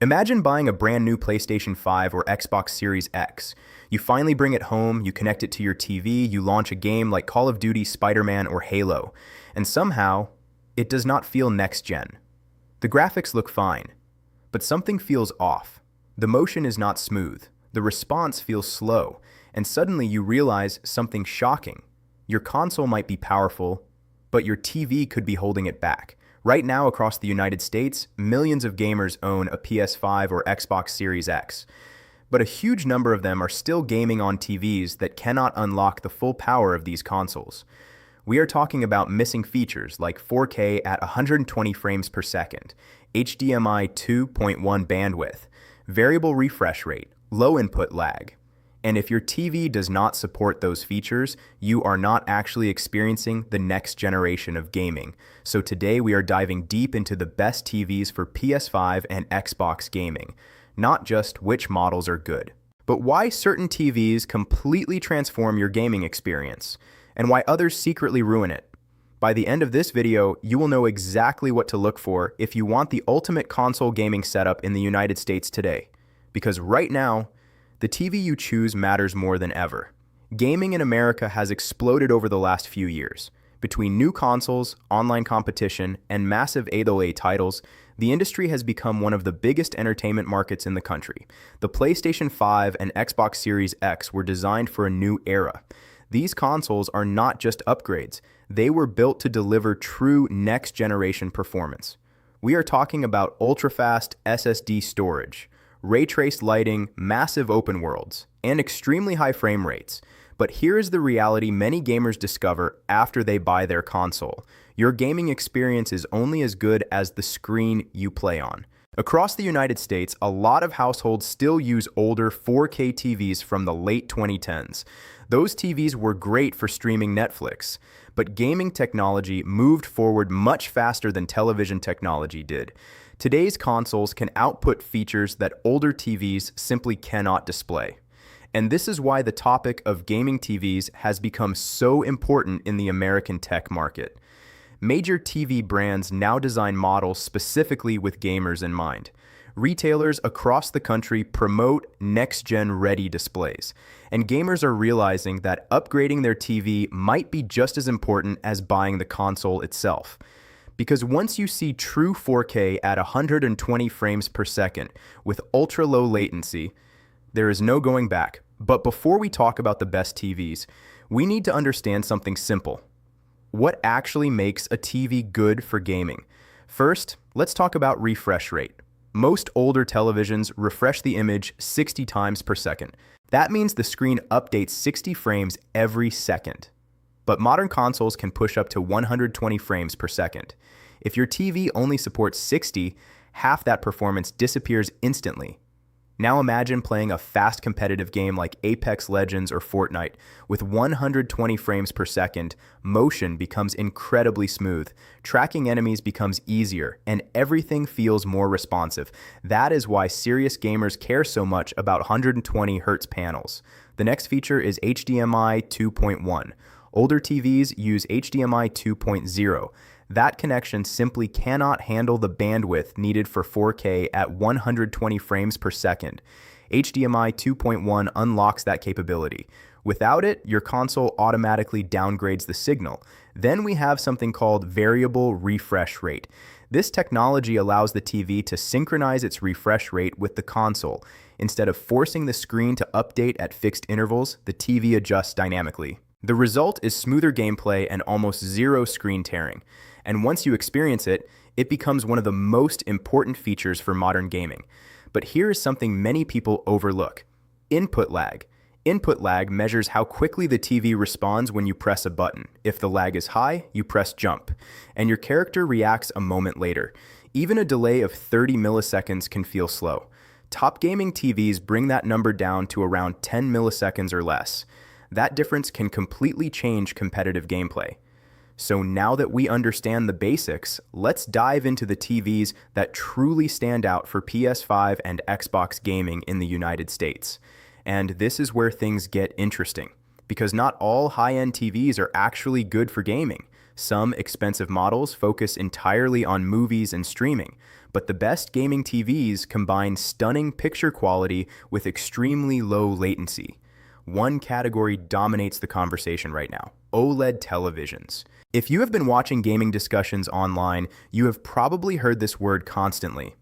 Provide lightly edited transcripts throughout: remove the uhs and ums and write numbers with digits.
Imagine buying a brand new PlayStation 5 or Xbox Series X. You finally bring it home, you connect it to your TV, you launch a game like Call of Duty, Spider-Man, or Halo, and somehow, it does not feel next-gen. The graphics look fine, but something feels off. The motion is not smooth, the response feels slow, and suddenly you realize something shocking. Your console might be powerful, but your TV could be holding it back. Right now, across the United States, millions of gamers own a PS5 or Xbox Series X. But a huge number of them are still gaming on TVs that cannot unlock the full power of these consoles. We are talking about missing features like 4K at 120 frames per second, HDMI 2.1 bandwidth, variable refresh rate, low input lag. And if your TV does not support those features, you are not actually experiencing the next generation of gaming. So today we are diving deep into the best TVs for PS5 and Xbox gaming, not just which models are good, but why certain TVs completely transform your gaming experience, and why others secretly ruin it. By the end of this video, you will know exactly what to look for if you want the ultimate console gaming setup in the United States today. Because right now, the TV you choose matters more than ever. Gaming in America has exploded over the last few years. Between new consoles, online competition, and massive AAA titles, the industry has become one of the biggest entertainment markets in the country. The PlayStation 5 and Xbox Series X were designed for a new era. These consoles are not just upgrades, they were built to deliver true next-generation performance. We are talking about ultra-fast SSD storage, ray-traced lighting, massive open worlds, and extremely high frame rates. But here is the reality many gamers discover after they buy their console. Your gaming experience is only as good as the screen you play on. Across the United States, a lot of households still use older 4K TVs from the late 2010s. Those TVs were great for streaming Netflix, but gaming technology moved forward much faster than television technology did. Today's consoles can output features that older TVs simply cannot display. And this is why the topic of gaming TVs has become so important in the American tech market. Major TV brands now design models specifically with gamers in mind. Retailers across the country promote next-gen ready displays, and gamers are realizing that upgrading their TV might be just as important as buying the console itself. Because once you see true 4K at 120 frames per second with ultra-low latency, there is no going back. But before we talk about the best TVs, we need to understand something simple. What actually makes a TV good for gaming? First, let's talk about refresh rate. Most older televisions refresh the image 60 times per second. That means the screen updates 60 frames every second. But modern consoles can push up to 120 frames per second. If your TV only supports 60, half that performance disappears instantly. Now imagine playing a fast competitive game like Apex Legends or Fortnite. With 120 frames per second, motion becomes incredibly smooth, tracking enemies becomes easier, and everything feels more responsive. That is why serious gamers care so much about 120 Hz panels. The next feature is HDMI 2.1. Older TVs use HDMI 2.0. That connection simply cannot handle the bandwidth needed for 4K at 120 frames per second. HDMI 2.1 unlocks that capability. Without it, your console automatically downgrades the signal. Then we have something called variable refresh rate. This technology allows the TV to synchronize its refresh rate with the console. Instead of forcing the screen to update at fixed intervals, the TV adjusts dynamically. The result is smoother gameplay and almost zero screen tearing. And once you experience it, it becomes one of the most important features for modern gaming. But here is something many people overlook: input lag. Input lag measures how quickly the TV responds when you press a button. If the lag is high, you press jump, and your character reacts a moment later. Even a delay of 30 milliseconds can feel slow. Top gaming TVs bring that number down to around 10 milliseconds or less. That difference can completely change competitive gameplay. So now that we understand the basics, let's dive into the TVs that truly stand out for PS5 and Xbox gaming in the United States. And this is where things get interesting, because not all high-end TVs are actually good for gaming. Some expensive models focus entirely on movies and streaming, but the best gaming TVs combine stunning picture quality with extremely low latency. One category dominates the conversation right now: OLED televisions. If you have been watching gaming discussions online, you have probably heard this word constantly.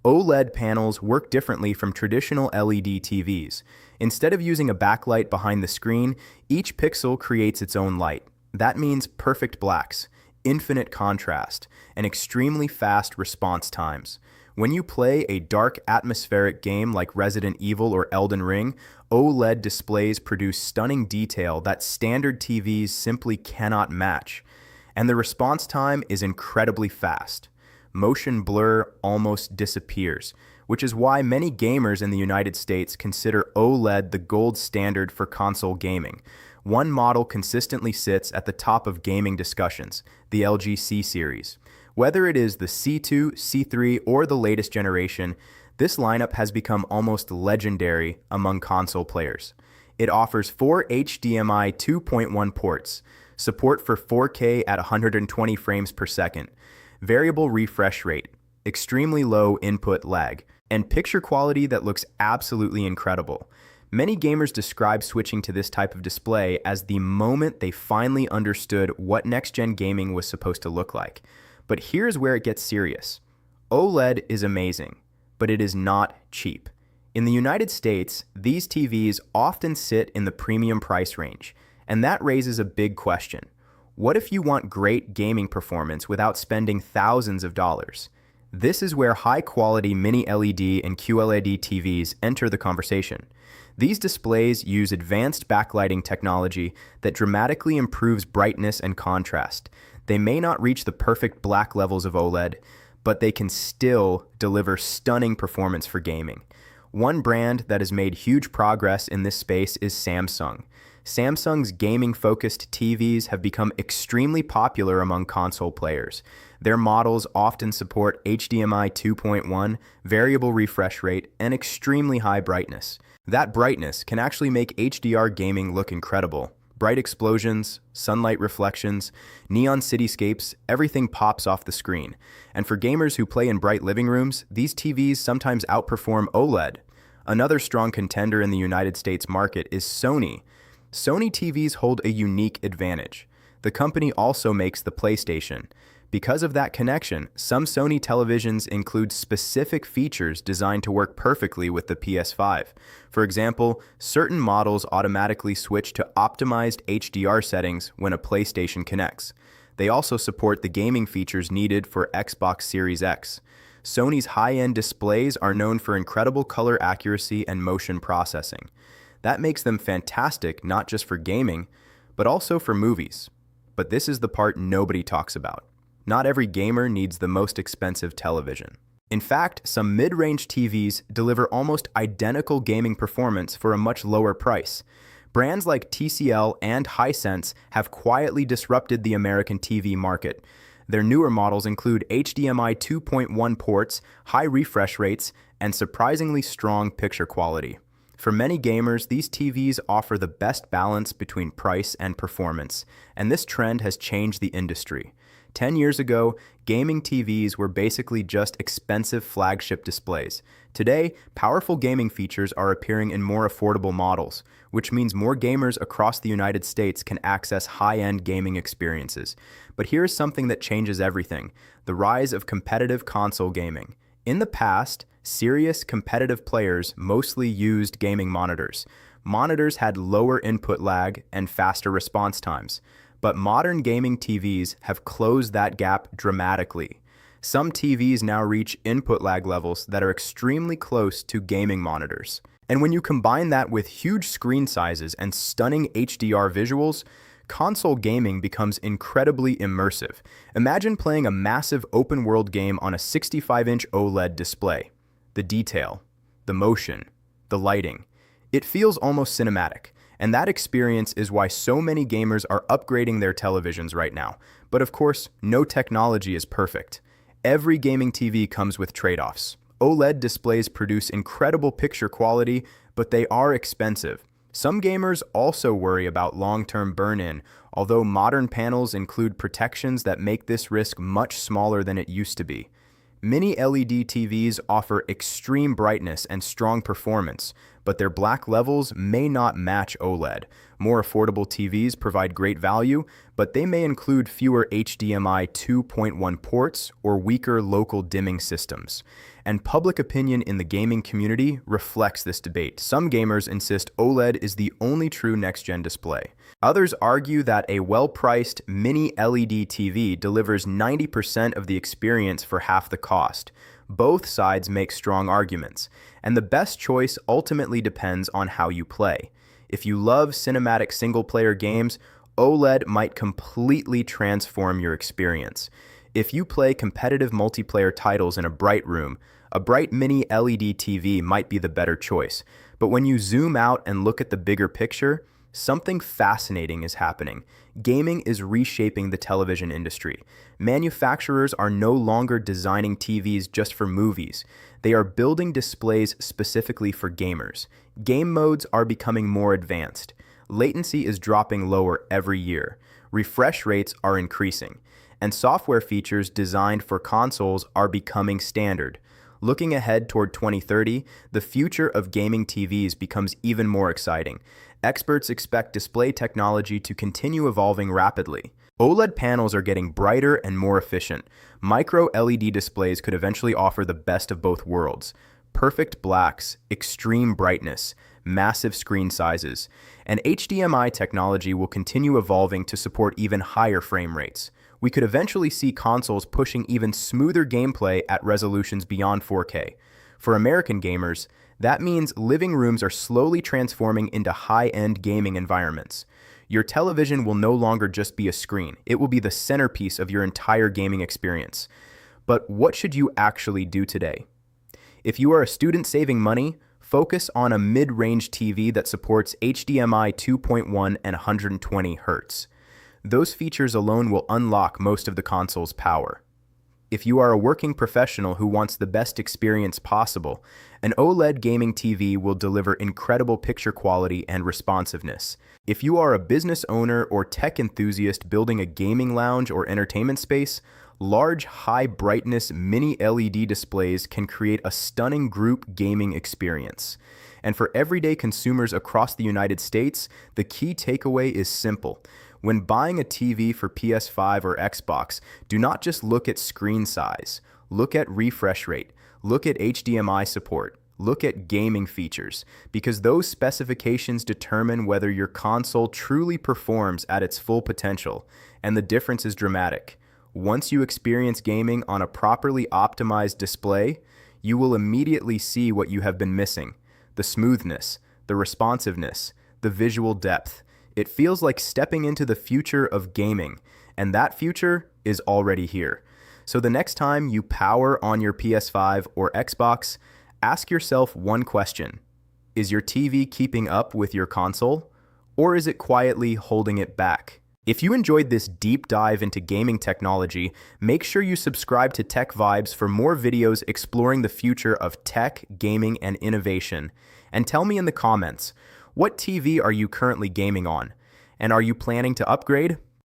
OLED panels work differently from traditional LED TVs. Instead of using a backlight behind the screen, each pixel creates its own light. That means perfect blacks, infinite contrast, and extremely fast response times. When you play a dark, atmospheric game like Resident Evil or Elden Ring, OLED displays produce stunning detail that standard TVs simply cannot match. And the response time is incredibly fast. Motion blur almost disappears, which is why many gamers in the United States consider OLED the gold standard for console gaming. One model consistently sits at the top of gaming discussions: the LG C series. Whether it is the C2, C3, or the latest generation, this lineup has become almost legendary among console players. It offers 4 HDMI 2.1 ports, support for 4K at 120 frames per second, variable refresh rate, extremely low input lag, and picture quality that looks absolutely incredible. Many gamers describe switching to this type of display as the moment they finally understood what next-gen gaming was supposed to look like. But here's where it gets serious. OLED is amazing, but it is not cheap. In the United States, these TVs often sit in the premium price range, and that raises a big question. What if you want great gaming performance without spending thousands of dollars? This is where high-quality mini LED and QLED TVs enter the conversation. These displays use advanced backlighting technology that dramatically improves brightness and contrast. They may not reach the perfect black levels of OLED, but they can still deliver stunning performance for gaming. One brand that has made huge progress in this space is Samsung. Samsung's gaming-focused TVs have become extremely popular among console players. Their models often support HDMI 2.1, variable refresh rate, and extremely high brightness. That brightness can actually make HDR gaming look incredible. Bright explosions, sunlight reflections, neon cityscapes, everything pops off the screen. And for gamers who play in bright living rooms, these TVs sometimes outperform OLED. Another strong contender in the United States market is Sony. Sony TVs hold a unique advantage. The company also makes the PlayStation. Because of that connection, some Sony televisions include specific features designed to work perfectly with the PS5. For example, certain models automatically switch to optimized HDR settings when a PlayStation connects. They also support the gaming features needed for Xbox Series X. Sony's high-end displays are known for incredible color accuracy and motion processing. That makes them fantastic not just for gaming, but also for movies. But this is the part nobody talks about. Not every gamer needs the most expensive television. In fact, some mid-range TVs deliver almost identical gaming performance for a much lower price. Brands like TCL and Hisense have quietly disrupted the American TV market. Their newer models include HDMI 2.1 ports, high refresh rates, and surprisingly strong picture quality. For many gamers, these TVs offer the best balance between price and performance, and this trend has changed the industry. 10 years ago, gaming TVs were basically just expensive flagship displays. Today, powerful gaming features are appearing in more affordable models, which means more gamers across the United States can access high-end gaming experiences. But here's something that changes everything: the rise of competitive console gaming. In the past, serious competitive players mostly used gaming monitors. Monitors had lower input lag and faster response times. But modern gaming TVs have closed that gap dramatically. Some TVs now reach input lag levels that are extremely close to gaming monitors. And when you combine that with huge screen sizes and stunning HDR visuals, console gaming becomes incredibly immersive. Imagine playing a massive open-world game on a 65-inch OLED display. The detail, the motion, the lighting. It feels almost cinematic. And that experience is why so many gamers are upgrading their televisions right now. But of course, no technology is perfect. Every gaming TV comes with trade-offs. OLED displays produce incredible picture quality, but they are expensive. Some gamers also worry about long-term burn-in, although modern panels include protections that make this risk much smaller than it used to be. Mini LED TVs offer extreme brightness and strong performance, but their black levels may not match OLED. More affordable TVs provide great value, but they may include fewer HDMI 2.1 ports or weaker local dimming systems. And public opinion in the gaming community reflects this debate. Some gamers insist OLED is the only true next-gen display. Others argue that a well-priced mini LED TV delivers 90% of the experience for half the cost. Both sides make strong arguments, and the best choice ultimately depends on how you play. If you love cinematic single-player games, OLED might completely transform your experience. If you play competitive multiplayer titles in a bright room, a bright mini LED TV might be the better choice. But when you zoom out and look at the bigger picture, something fascinating is happening. Gaming is reshaping the television industry. Manufacturers are no longer designing TVs just for movies. They are building displays specifically for gamers. Game modes are becoming more advanced. Latency is dropping lower every year. Refresh rates are increasing. And software features designed for consoles are becoming standard. Looking ahead toward 2030, the future of gaming TVs becomes even more exciting. Experts expect display technology to continue evolving rapidly. OLED panels are getting brighter and more efficient. Micro LED displays could eventually offer the best of both worlds. Perfect blacks, extreme brightness, massive screen sizes. And HDMI technology will continue evolving to support even higher frame rates. We could eventually see consoles pushing even smoother gameplay at resolutions beyond 4K. For American gamers, that means living rooms are slowly transforming into high-end gaming environments. Your television will no longer just be a screen. It will be the centerpiece of your entire gaming experience. But what should you actually do today? If you are a student saving money, focus on a mid-range TV that supports HDMI 2.1 and 120 Hz. Those features alone will unlock most of the console's power. If you are a working professional who wants the best experience possible, an OLED gaming TV will deliver incredible picture quality and responsiveness. If you are a business owner or tech enthusiast building a gaming lounge or entertainment space, large, high-brightness mini LED displays can create a stunning group gaming experience. And for everyday consumers across the United States, the key takeaway is simple. When buying a TV for PS5 or Xbox, do not just look at screen size. Look at refresh rate. Look at HDMI support. Look at gaming features, because those specifications determine whether your console truly performs at its full potential, and the difference is dramatic. Once you experience gaming on a properly optimized display, you will immediately see what you have been missing: the smoothness, the responsiveness, the visual depth. It feels like stepping into the future of gaming, and that future is already here. So the next time you power on your PS5 or Xbox, ask yourself one question. Is your TV keeping up with your console, or is it quietly holding it back? If you enjoyed this deep dive into gaming technology, make sure you subscribe to TechVibes for more videos exploring the future of tech, gaming, and innovation. And tell me in the comments, what TV are you currently gaming on? And are you planning to upgrade?